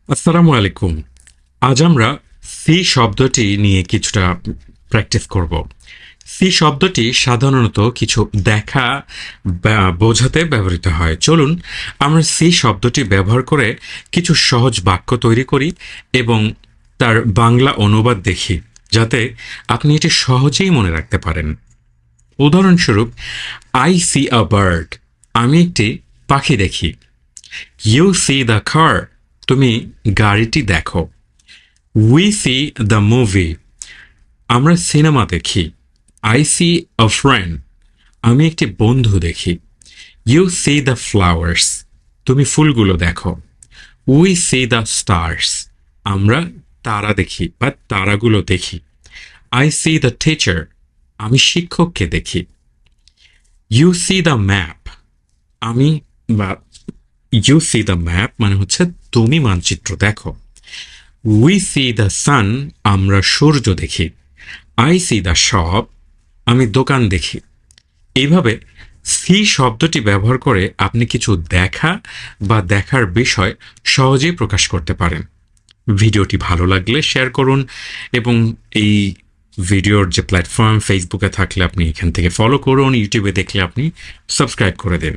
আসসালামু আলাইকুম। আজ আমরা সি শব্দটি নিয়ে কিছুটা প্র্যাকটিস করব। সি শব্দটি সাধারণত কিছু দেখা বা বোঝাতে ব্যবহৃত হয়। চলুন আমরা সি শব্দটি ব্যবহার করে কিছু সহজ বাক্য তৈরি করি এবং তার বাংলা অনুবাদ দেখি, যাতে আপনি এটি সহজেই মনে রাখতে পারেন। উদাহরণস্বরূপ, আই সি আ বার্ড, আমি একটি পাখি দেখি। ইউ সি দ্য কার, তুমি গাড়িটি দেখো। উই সি দ্য মুভি, আমরা সিনেমা দেখি। আই সি আ ফ্রেন্ড, আমি একটি বন্ধু দেখি। ইউ সি দ্য ফ্লাওয়ার্স, তুমি ফুলগুলো দেখো। উই সি দ্য স্টার্স, আমরা তারা দেখি বা তারাগুলো দেখি। আই সি দ্য টিচার, আমি শিক্ষককে দেখি। ইউ সি দ্য ম্যাপ, আমি বা ইউ সি দ্য ম্যাপ মানে হচ্ছে তুমি মানচিত্র দেখো। উই সি দ্য সান, আমরা সূর্য দেখি। আই সি দ্য শপ, আমি দোকান দেখি। এইভাবে সি শব্দটি ব্যবহার করে আপনি কিছু দেখা বা দেখার বিষয় সহজেই প্রকাশ করতে পারেন। ভিডিওটি ভালো লাগলে শেয়ার করুন এবং এই ভিডিওর যে প্ল্যাটফর্ম ফেসবুকে থাকলে আপনি এখান থেকে ফলো করুন, ইউটিউবে দেখলে আপনি সাবস্ক্রাইব করে দিন।